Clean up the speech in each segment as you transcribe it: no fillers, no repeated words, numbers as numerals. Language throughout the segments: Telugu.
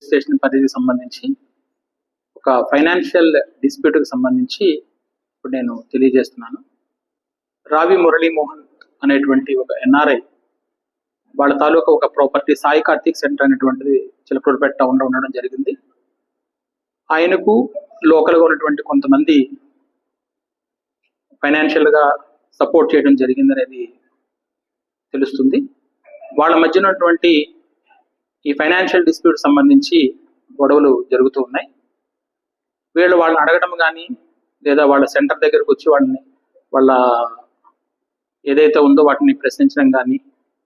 స్టేషన్ పరిధికి సంబంధించి ఒక ఫైనాన్షియల్ డిస్ప్యూట్కి సంబంధించి ఇప్పుడు నేను తెలియజేస్తున్నాను. రావి మురళీమోహన్ అనేటువంటి ఒక ఎన్ఆర్ఐ వాళ్ళ తాలూకా ఒక ప్రాపర్టీ సాయి కార్తిక్ సెంటర్ అనేటువంటిది చిలకలూరుపేట టౌన్లో ఉండడం జరిగింది. ఆయనకు లోకల్గా ఉన్నటువంటి కొంతమంది ఫైనాన్షియల్గా సపోర్ట్ చేయడం జరిగింది అనేది తెలుస్తుంది. వాళ్ళ మధ్య ఉన్నటువంటి ఈ ఫైనాన్షియల్ డిస్ప్యూట్ సంబంధించి గొడవలు జరుగుతూ ఉన్నాయి. వాళ్ళని అడగడం కానీ లేదా వాళ్ళ సెంటర్ దగ్గరకు వచ్చి వాళ్ళ ఏదైతే ఉందో వాటిని ప్రశ్నించడం కానీ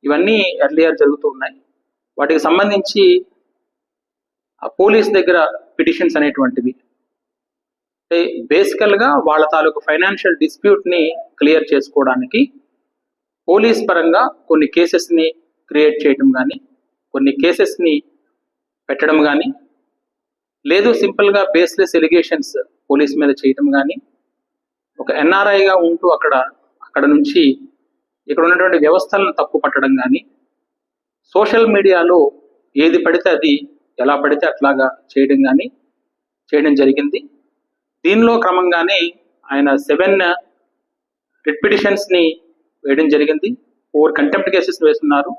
ఇవన్నీ ఎర్లియర్ జరుగుతూ ఉన్నాయి. వాటికి సంబంధించి పోలీస్ దగ్గర పిటిషన్స్ అనేటువంటివి బేసికల్గా వాళ్ళ తాలూకు ఫైనాన్షియల్ డిస్ప్యూట్ని క్లియర్ చేసుకోవడానికి పోలీస్ పరంగా కొన్ని కేసెస్ని క్రియేట్ చేయడం కానీ కొన్ని కేసెస్ని పెట్టడం కానీ లేదు సింపుల్గా బేస్లెస్ ఎలిగేషన్స్ పోలీస్ మీద చేయటం కానీ ఒక ఎన్ఆర్ఐగా ఉంటూ అక్కడ నుంచి ఇక్కడ ఉన్నటువంటి వ్యవస్థలను తప్పు పట్టడం కానీ సోషల్ మీడియాలో ఏది పడితే అది ఎలా పడితే అట్లాగా చేయడం జరిగింది. దీనిలో క్రమంగానే ఆయన 7 రిట్ పిటిషన్స్ని వేయడం జరిగింది. 4 కంటెంప్ట్ కేసెస్ వేస్తున్నారు.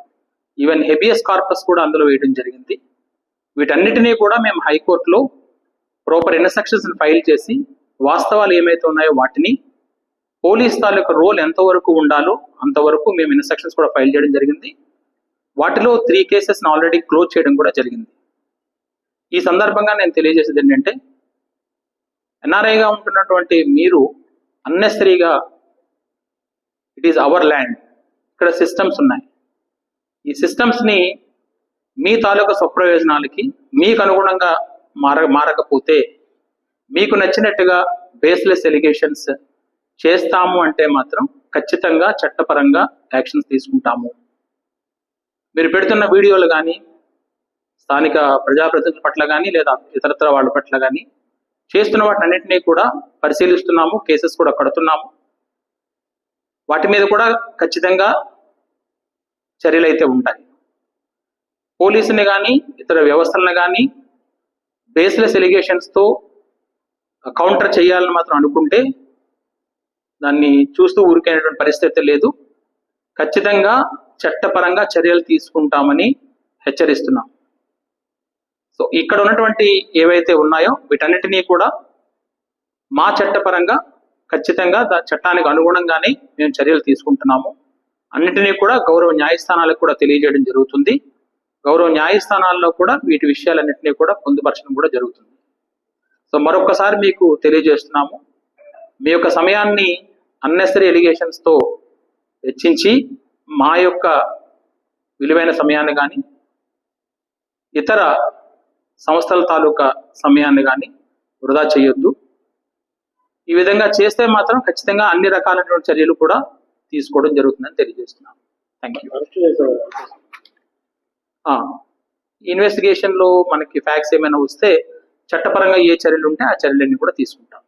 ఈవెన్ హెబియస్ కార్పస్ కూడా అందులో వేయడం జరిగింది. వీటన్నిటినీ కూడా మేము హైకోర్టులో ప్రాపర్ ఇన్స్ట్రక్షన్స్ ఫైల్ చేసి వాస్తవాలు ఏమైతే ఉన్నాయో వాటిని పోలీస్ తాలూకు రోల్ ఎంతవరకు ఉండాలో అంతవరకు మేము ఇన్స్ట్రక్షన్స్ కూడా ఫైల్ చేయడం జరిగింది. వాటిలో 3 కేసెస్ని ఆల్రెడీ క్లోజ్ చేయడం కూడా జరిగింది. ఈ సందర్భంగా నేను తెలియజేసేది ఏంటంటే ఎన్ఆర్ఐగా ఉంటున్నటువంటి మీరు అన్నెసరీగా ఇట్ ఈస్ అవర్ ల్యాండ్, ఇక్కడ సిస్టమ్స్ ఉన్నాయి. ఈ సిస్టమ్స్ని మీ తాలూకా స్వప్రయోజనాలకి మీకు అనుగుణంగా మారకపోతే మీకు నచ్చినట్టుగా బేస్లెస్ ఎలిగేషన్స్ చేస్తాము అంటే మాత్రం ఖచ్చితంగా చట్టపరంగా యాక్షన్స్ తీసుకుంటాము. మీరు పెడుతున్న వీడియోలు కానీ స్థానిక ప్రజాప్రతినిధుల పట్ల కానీ లేదా ఇతరత్ర వాళ్ళ పట్ల కానీ చేస్తున్న వాటినన్నింటినీ కూడా పరిశీలిస్తున్నాము, కేసెస్ కూడా కడుతున్నాము. వాటి మీద కూడా ఖచ్చితంగా చర్యలు అయితే ఉంటాయి. పోలీసుని కానీ ఇతర వ్యవస్థలను కానీ బేస్లెస్ ఎలిగేషన్స్తో కౌంటర్ చేయాలని మాత్రం అనుకుంటే దాన్ని చూస్తూ ఊరికైనటువంటి పరిస్థితి లేదు. ఖచ్చితంగా చట్టపరంగా చర్యలు తీసుకుంటామని హెచ్చరిస్తున్నాం. సో ఇక్కడ ఉన్నటువంటి ఏవైతే ఉన్నాయో వీటన్నిటినీ కూడా మా చట్టపరంగా ఖచ్చితంగా చట్టానికి అనుగుణంగానే మేము చర్యలు తీసుకుంటున్నాము. అన్నిటినీ కూడా గౌరవ న్యాయస్థానాలకు కూడా తెలియజేయడం జరుగుతుంది. గౌరవ న్యాయస్థానాల్లో కూడా వీటి విషయాలన్నింటినీ కూడా పొందుపరచడం కూడా జరుగుతుంది. సో మరొకసారి మీకు తెలియజేస్తున్నాము, మీ యొక్క సమయాన్ని అన్నెసరీ ఎలిగేషన్స్తో వెచ్చించి మా యొక్క విలువైన సమయాన్ని కానీ ఇతర సంస్థల తాలూకా సమయాన్ని కానీ వృధా చేయొద్దు. ఈ విధంగా చేస్తే మాత్రం ఖచ్చితంగా అన్ని రకాలైనటువంటి చర్యలు కూడా తీసుకోవడం జరుగుతుందని తెలియజేస్తున్నాను. Thank you. ఇన్వెస్టిగేషన్లో మనకి ఫ్యాక్ట్స్ ఏమైనా వస్తే చట్టపరంగా ఏ చర్యలు ఉంటే ఆ చర్యలన్నీ కూడా తీసుకుంటాం.